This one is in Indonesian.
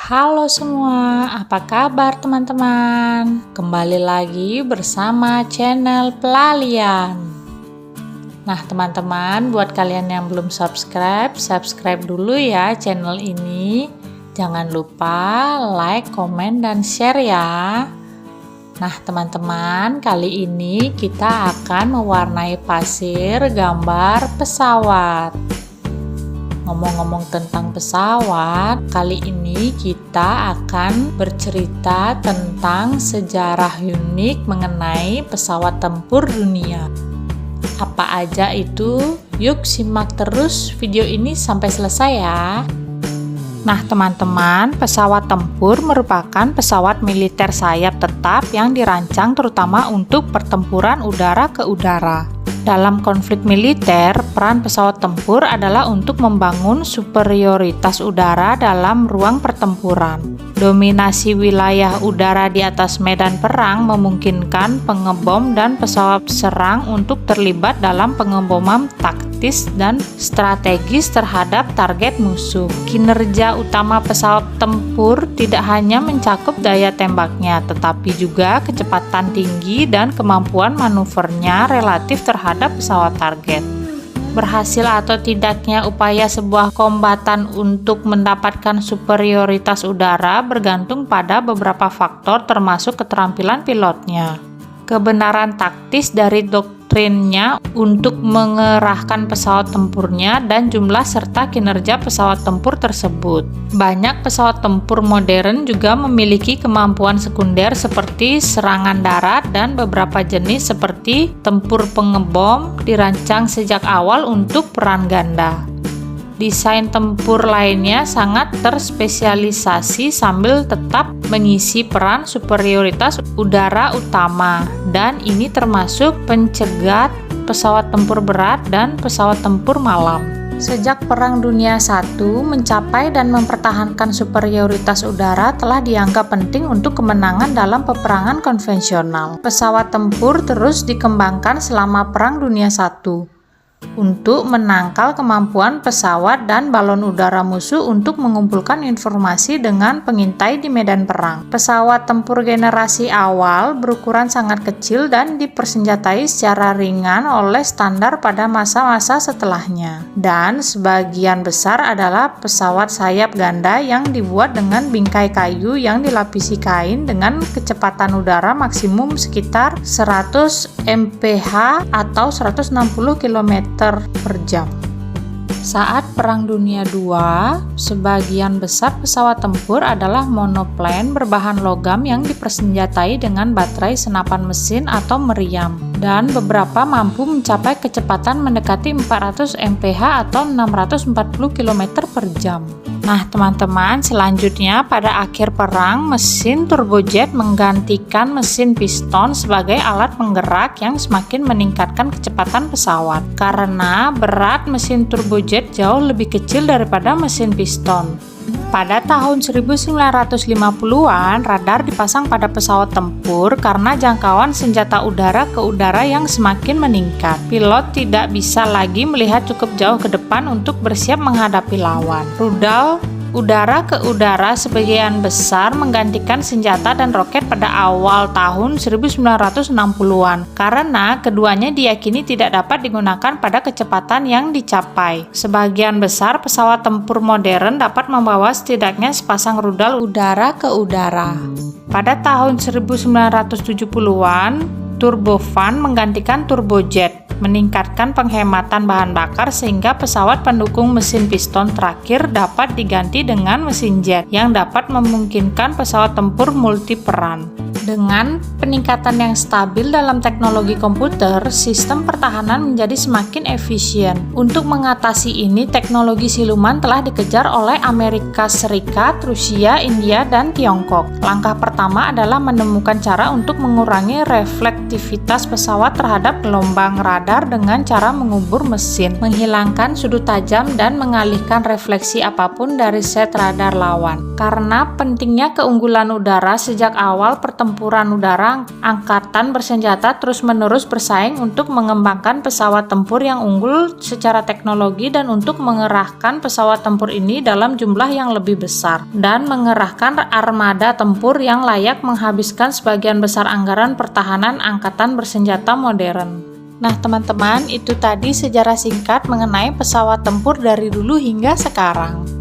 Halo semua, apa kabar teman-teman? Kembali lagi bersama channel Pelalian. Nah teman-teman, buat kalian yang belum subscribe dulu ya channel ini. Jangan lupa like, komen, dan share ya. Nah teman-teman, kali ini kita akan mewarnai pasir gambar pesawat. Ngomong-ngomong tentang pesawat, kali ini kita akan bercerita tentang sejarah unik mengenai pesawat tempur dunia. Apa aja itu? Yuk simak terus video ini sampai selesai ya. Nah teman-teman, pesawat tempur merupakan pesawat militer sayap tetap yang dirancang terutama untuk pertempuran udara ke udara. Dalam konflik militer, peran pesawat tempur adalah untuk membangun superioritas udara dalam ruang pertempuran. Dominasi wilayah udara di atas medan perang memungkinkan pengebom dan pesawat serang untuk terlibat dalam pengeboman taktis dan strategis terhadap target musuh. Kinerja utama pesawat tempur tidak hanya mencakup daya tembaknya, tetapi juga kecepatan tinggi dan kemampuan manuvernya relatif terhadap pesawat target. Berhasil atau tidaknya upaya sebuah kombatan untuk mendapatkan superioritas udara bergantung pada beberapa faktor termasuk keterampilan pilotnya, kebenaran taktis dari doktrinnya untuk mengerahkan pesawat tempurnya, dan jumlah serta kinerja pesawat tempur tersebut. Banyak pesawat tempur modern juga memiliki kemampuan sekunder seperti serangan darat, dan beberapa jenis seperti tempur pengebom dirancang sejak awal untuk peran ganda. Desain tempur lainnya sangat terspesialisasi sambil tetap mengisi peran superioritas udara utama, dan ini termasuk pencegat, pesawat tempur berat, dan pesawat tempur malam. Sejak Perang Dunia I, mencapai dan mempertahankan superioritas udara telah dianggap penting untuk kemenangan dalam peperangan konvensional. Pesawat tempur terus dikembangkan selama Perang Dunia I untuk menangkal kemampuan pesawat dan balon udara musuh untuk mengumpulkan informasi dengan pengintai di medan perang. Pesawat tempur generasi awal berukuran sangat kecil dan dipersenjatai secara ringan oleh standar pada masa-masa setelahnya. Dan sebagian besar adalah pesawat sayap ganda yang dibuat dengan bingkai kayu yang dilapisi kain dengan kecepatan udara maksimum sekitar 100 mph atau 160 km per jam. Saat Perang Dunia II, sebagian besar pesawat tempur adalah monoplane berbahan logam yang dipersenjatai dengan baterai senapan mesin atau meriam, dan beberapa mampu mencapai kecepatan mendekati 400 mph atau 640 km per jam. Nah teman-teman, selanjutnya pada akhir perang, mesin turbojet menggantikan mesin piston sebagai alat penggerak yang semakin meningkatkan kecepatan pesawat. Karena berat mesin turbojet jauh lebih kecil daripada mesin piston. Pada tahun 1950-an, radar dipasang pada pesawat tempur karena jangkauan senjata udara ke udara yang semakin meningkat. Pilot tidak bisa lagi melihat cukup jauh ke depan untuk bersiap menghadapi lawan. Rudal udara ke udara sebagian besar menggantikan senjata dan roket pada awal tahun 1960-an karena keduanya diyakini tidak dapat digunakan pada kecepatan yang dicapai. Sebagian besar pesawat tempur modern dapat membawa setidaknya sepasang rudal udara ke udara. Pada tahun 1970-an, turbofan menggantikan turbojet, meningkatkan penghematan bahan bakar sehingga pesawat pendukung mesin piston terakhir dapat diganti dengan mesin jet yang dapat memungkinkan pesawat tempur multiperan. Dengan peningkatan yang stabil dalam teknologi komputer, sistem pertahanan menjadi semakin efisien. Untuk mengatasi ini, teknologi siluman telah dikejar oleh Amerika Serikat, Rusia, India, dan Tiongkok. Langkah pertama adalah menemukan cara untuk mengurangi reflektivitas pesawat terhadap gelombang radar dengan cara mengubur mesin, menghilangkan sudut tajam, dan mengalihkan refleksi apapun dari set radar lawan. Karena pentingnya keunggulan udara sejak awal pertempuran pertempuran udara, angkatan bersenjata terus-menerus bersaing untuk mengembangkan pesawat tempur yang unggul secara teknologi dan untuk mengerahkan pesawat tempur ini dalam jumlah yang lebih besar dan mengerahkan armada tempur yang layak menghabiskan sebagian besar anggaran pertahanan angkatan bersenjata modern. Nah teman-teman, itu tadi sejarah singkat mengenai pesawat tempur dari dulu hingga sekarang.